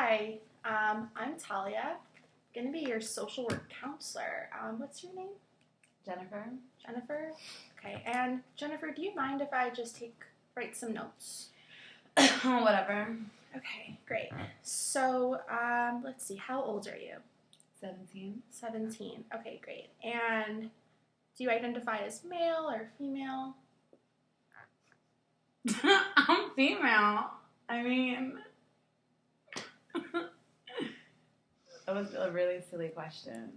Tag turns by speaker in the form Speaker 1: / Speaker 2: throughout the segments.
Speaker 1: Hi, I'm Talya. I'm going to be your social work counselor. What's your name?
Speaker 2: Jennifer?
Speaker 1: Jennifer? Okay, and Jennifer, do you mind if I just write some notes?
Speaker 2: Whatever.
Speaker 1: Okay, great. So, let's see, how old are you?
Speaker 2: 17.
Speaker 1: 17. Okay, great. And do you identify as male or female?
Speaker 2: I'm female. I mean, that was a really silly question.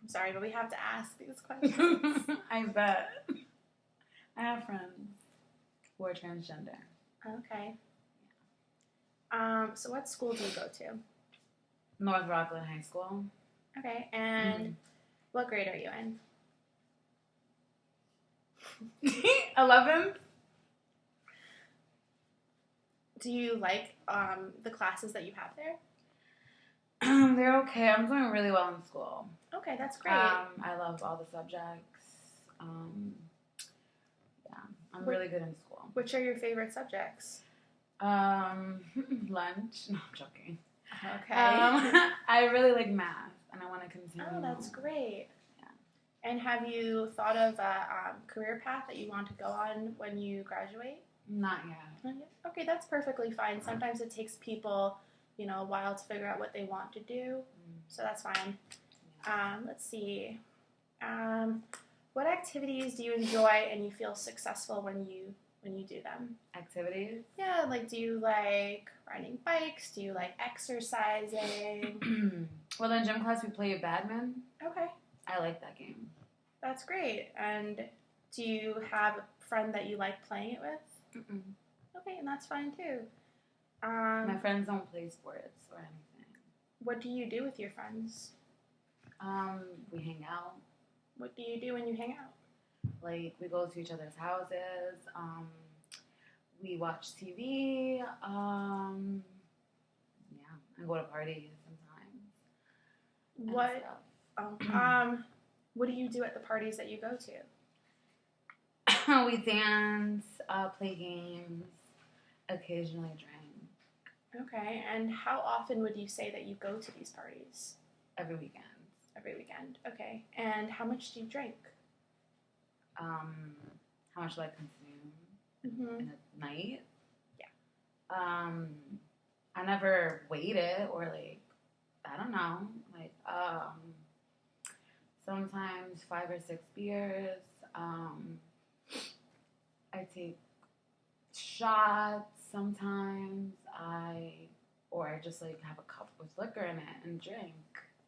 Speaker 1: I'm sorry, but we have to ask these questions.
Speaker 2: I bet. I have friends who are transgender.
Speaker 1: Okay. So what school do you go to?
Speaker 2: North Rockland High School.
Speaker 1: Okay, and what grade are you in?
Speaker 2: 11th.
Speaker 1: Do you like the classes that you have there?
Speaker 2: They're okay. I'm doing really well in school.
Speaker 1: Okay, that's great.
Speaker 2: I love all the subjects. Yeah, I'm really good in school.
Speaker 1: Which are your favorite subjects?
Speaker 2: Lunch. No, I'm joking.
Speaker 1: Okay.
Speaker 2: I really like math, and I want to continue.
Speaker 1: Oh, that's great.
Speaker 2: Yeah.
Speaker 1: And have you thought of a career path that you want to go on when you graduate?
Speaker 2: Not yet.
Speaker 1: Not yet? Okay, that's perfectly fine. Sometimes it takes people, a while to figure out what they want to do, so that's fine.
Speaker 2: Yeah.
Speaker 1: Let's see. What activities do you enjoy and you feel successful when you do them?
Speaker 2: Activities?
Speaker 1: Yeah, like do you like riding bikes? Do you like exercising?
Speaker 2: Well, in gym class we play badminton.
Speaker 1: Okay.
Speaker 2: I like that game.
Speaker 1: That's great. And do you have a friend that you like playing it with?
Speaker 2: Mm-mm.
Speaker 1: Okay, and that's fine too.
Speaker 2: My friends don't play sports or anything.
Speaker 1: What do you do with your friends?
Speaker 2: We hang out.
Speaker 1: What do you do when you hang out?
Speaker 2: Like, we go to each other's houses. We watch TV. And go to parties sometimes.
Speaker 1: What do you do at the parties that you go to?
Speaker 2: We dance, play games, occasionally drink.
Speaker 1: Okay, and how often would you say that you go to these parties?
Speaker 2: Every weekend.
Speaker 1: Every weekend, okay. And how much do you drink?
Speaker 2: How much do I consume in a night?
Speaker 1: Yeah.
Speaker 2: I never weighed it or I don't know, sometimes 5 or 6 beers. I take shots sometimes. I just have a cup with liquor in it and drink.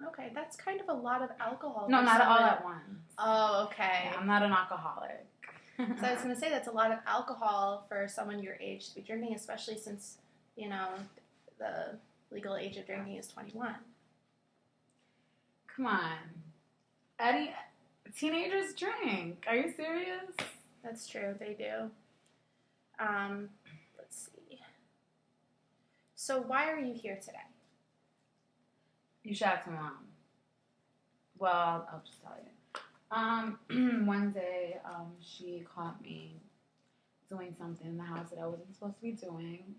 Speaker 1: Okay, that's kind of a lot of alcohol.
Speaker 2: No, not all at once.
Speaker 1: Oh, okay.
Speaker 2: Yeah, I'm not an alcoholic.
Speaker 1: So I was going to say that's a lot of alcohol for someone your age to be drinking, especially since, the legal age of drinking is 21.
Speaker 2: Come on. Teenagers drink. Are you serious?
Speaker 1: That's true. They do. Let's see. So why are you here today?
Speaker 2: You should ask my mom. Well, I'll just tell you. One day, she caught me doing something in the house that I wasn't supposed to be doing.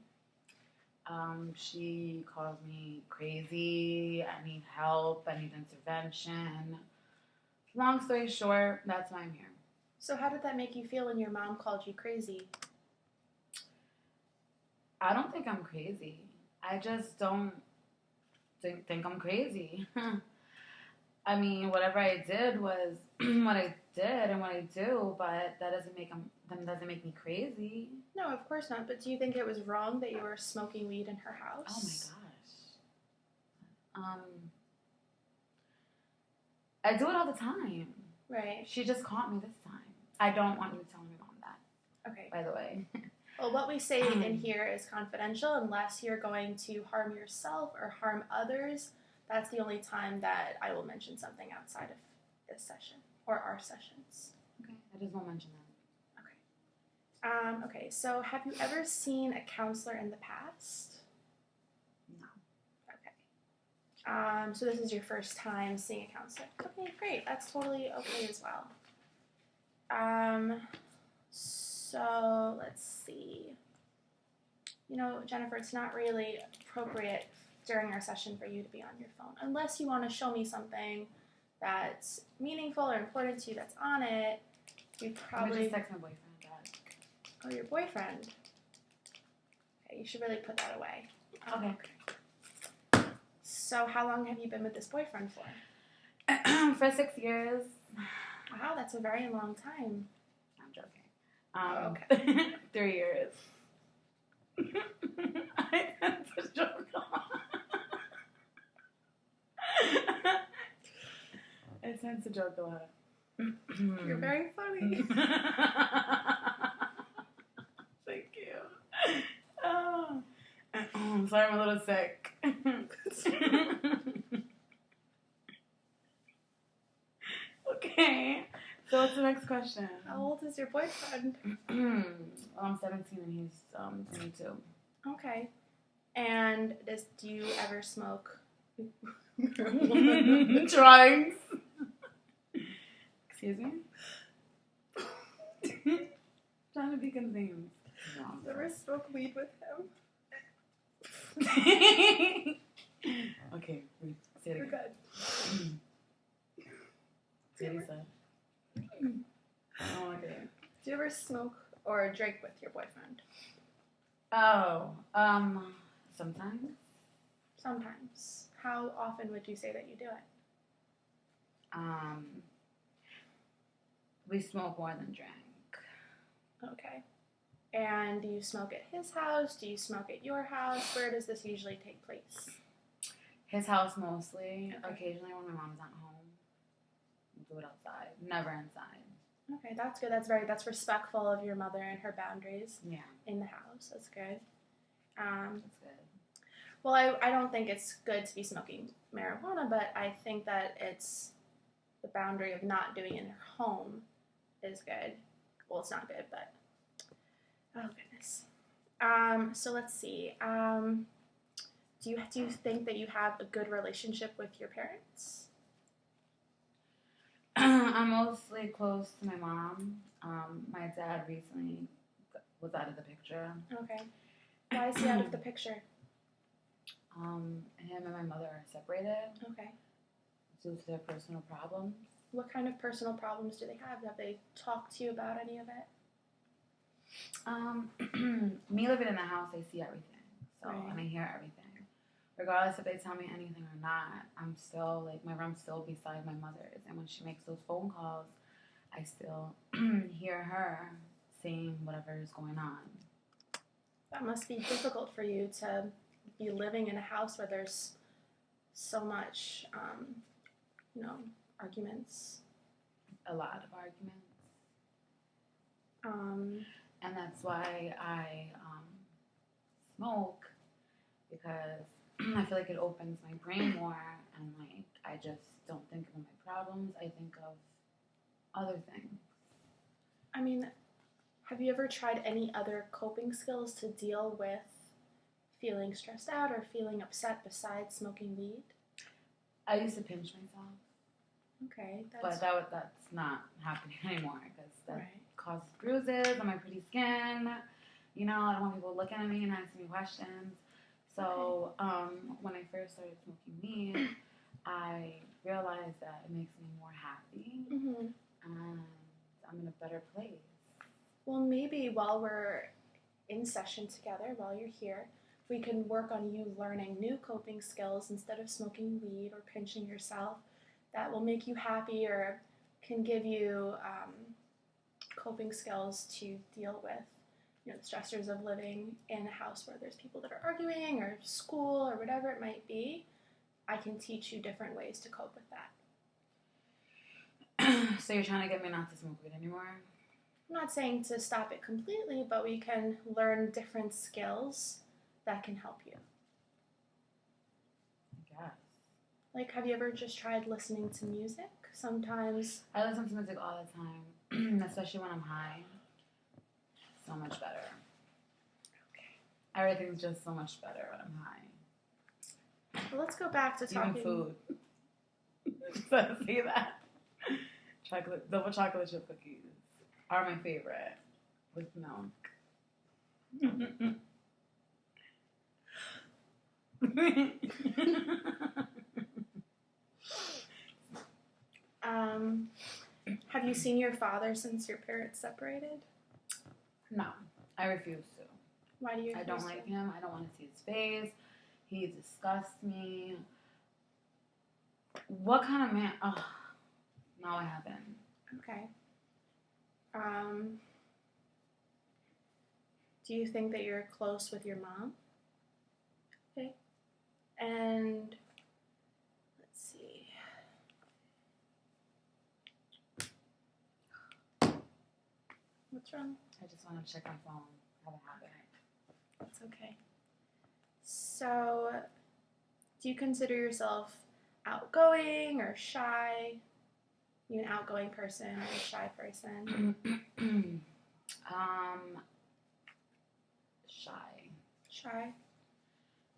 Speaker 2: She called me crazy. I need help. I need intervention. Long story short, that's why I'm here.
Speaker 1: So how did that make you feel when your mom called you crazy?
Speaker 2: I don't think I'm crazy. I just don't think I'm crazy. I mean, whatever I did was what I did and what I do, but that doesn't make me crazy.
Speaker 1: No, of course not. But do you think it was wrong that you were smoking weed in her house?
Speaker 2: Oh my gosh. I do it all the time.
Speaker 1: Right.
Speaker 2: She just caught me this time. I don't want you telling your mom that.
Speaker 1: Okay.
Speaker 2: By the way.
Speaker 1: Well, what we say in here is confidential unless you're going to harm yourself or harm others. That's the only time that I will mention something outside of this session or our sessions.
Speaker 2: Okay, I just won't mention that.
Speaker 1: Okay. Okay, so have you ever seen a counselor in the past?
Speaker 2: No.
Speaker 1: Okay. So this is your first time seeing a counselor. Okay, great. That's totally okay as well. So let's see. Jennifer, it's not really appropriate during our session for you to be on your phone. Unless you want to show me something that's meaningful or important to you that's on it, you probably...
Speaker 2: Let me just text my boyfriend back.
Speaker 1: Oh, your boyfriend. Okay, you should really put that away.
Speaker 2: Okay.
Speaker 1: So how long have you been with this boyfriend for?
Speaker 2: For 6 years.
Speaker 1: Wow, that's a very long time.
Speaker 2: I'm joking.
Speaker 1: Okay.
Speaker 2: 3 years. I had to joke a lot. I tend to joke a lot.
Speaker 1: You're very funny.
Speaker 2: Thank you. Oh. Sorry, I'm a little sick. Okay. So what's the next question?
Speaker 1: How old is your boyfriend?
Speaker 2: Well, I'm 17 and he's 22.
Speaker 1: Okay. And do you ever smoke?
Speaker 2: Drawings. Excuse me? Trying to be contained.
Speaker 1: You ever smoke weed with him?
Speaker 2: Okay, say it
Speaker 1: You're
Speaker 2: again.
Speaker 1: good.
Speaker 2: Say what he said. Oh, okay.
Speaker 1: Do you ever smoke or drink with your boyfriend?
Speaker 2: Oh, sometimes.
Speaker 1: Sometimes. How often would you say that you do it?
Speaker 2: We smoke more than drink.
Speaker 1: Okay. And do you smoke at his house? Do you smoke at your house? Where does this usually take place?
Speaker 2: His house mostly.
Speaker 1: Okay.
Speaker 2: Occasionally when my mom's not home. We do it outside. Never inside.
Speaker 1: Okay, that's good. That's respectful of your mother and her boundaries.
Speaker 2: Yeah.
Speaker 1: In the house. That's good.
Speaker 2: That's good.
Speaker 1: Well, I don't think it's good to be smoking marijuana, but I think that it's the boundary of not doing it in her home is good. Well, it's not good, but oh goodness. So let's see. Do you think that you have a good relationship with your parents?
Speaker 2: I'm mostly close to my mom. My dad recently was out of the picture.
Speaker 1: Okay. Why is he out of the picture?
Speaker 2: Him and my mother are separated.
Speaker 1: Okay.
Speaker 2: Due to their personal problems.
Speaker 1: What kind of personal problems do they have? Have they talked to you about any of it?
Speaker 2: Me living in the house, I see everything. So,
Speaker 1: Right.
Speaker 2: and I hear everything. Regardless if they tell me anything or not, I'm still, like, my room's still beside my mother's. And when she makes those phone calls, I still hear her saying whatever is going on.
Speaker 1: That must be difficult for you to be living in a house where there's so much, arguments.
Speaker 2: A lot of arguments. And that's why I smoke, because I feel like it opens my brain more, and like I just don't think of my problems. I think of other things.
Speaker 1: I mean, have you ever tried any other coping skills to deal with feeling stressed out or feeling upset besides smoking weed?
Speaker 2: I used to pinch myself.
Speaker 1: Okay,
Speaker 2: But that's not happening anymore, because that
Speaker 1: right.
Speaker 2: causes bruises on my pretty skin. You know, I don't want people looking at me and asking me questions. So when I first started smoking weed, I realized that it makes me more happy,
Speaker 1: Mm-hmm.
Speaker 2: and I'm in a better place.
Speaker 1: Well, maybe while we're in session together, while you're here, we can work on you learning new coping skills instead of smoking weed or pinching yourself that will make you happy or can give you coping skills to deal with the stressors of living in a house where there's people that are arguing or school or whatever it might be. I can teach you different ways to cope with that.
Speaker 2: So you're trying to get me not to smoke weed anymore?
Speaker 1: I'm not saying to stop it completely, but we can learn different skills that can help you.
Speaker 2: I guess.
Speaker 1: Like, have you ever just tried listening to music? Sometimes...
Speaker 2: I listen to music all the time, especially when I'm high. So much better.
Speaker 1: Okay.
Speaker 2: Everything's just so much better when I'm high.
Speaker 1: Well, let's go back to talking...
Speaker 2: Even food. So see that? Double chocolate chip cookies are my favorite with milk.
Speaker 1: you seen your father since your parents separated?
Speaker 2: No, I refuse to.
Speaker 1: Why do you
Speaker 2: I
Speaker 1: refuse
Speaker 2: don't
Speaker 1: to?
Speaker 2: like him. I don't want to see his face. He disgusts me. What kind of man? Oh, no, I haven't.
Speaker 1: Okay. Do you think that you're close with your mom? Okay. And let's see. What's wrong?
Speaker 2: I just want to check my phone. I have a habit.
Speaker 1: That's okay. So, do you consider yourself outgoing or shy? You an outgoing person or a shy person?
Speaker 2: Shy.
Speaker 1: Shy?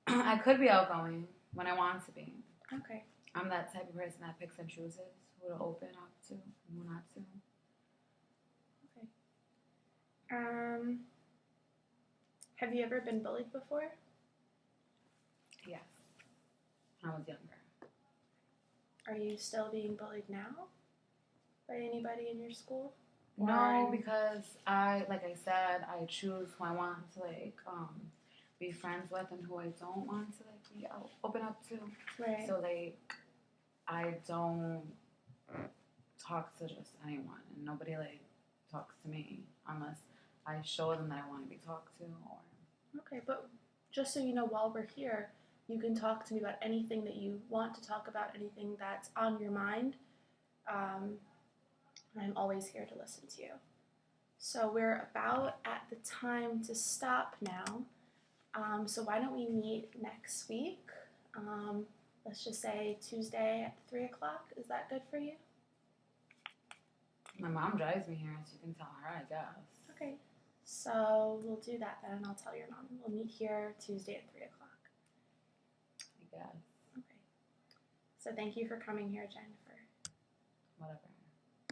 Speaker 2: I could be outgoing when I want to be.
Speaker 1: Okay.
Speaker 2: I'm that type of person that picks and chooses who to open up to and who not to.
Speaker 1: Okay. Have you ever been bullied before?
Speaker 2: Yes. When I was younger.
Speaker 1: Are you still being bullied now by anybody in your school?
Speaker 2: No, because like I said, I choose who I want to be friends with and who I don't want to be open up to.
Speaker 1: Right.
Speaker 2: So I don't talk to just anyone, and nobody talks to me unless I show them that I want to be talked to.
Speaker 1: Okay, but just so you know, while we're here, you can talk to me about anything that you want to talk about, anything that's on your mind. I'm always here to listen to you. So we're about at the time to stop now. So why don't we meet next week? Let's just say Tuesday at 3 o'clock. Is that good for you?
Speaker 2: My mom drives me here, so you can tell her, I guess.
Speaker 1: Okay. So we'll do that then, and I'll tell your mom. We'll meet here Tuesday at 3 o'clock.
Speaker 2: I guess.
Speaker 1: Okay. So thank you for coming here, Jennifer.
Speaker 2: Whatever.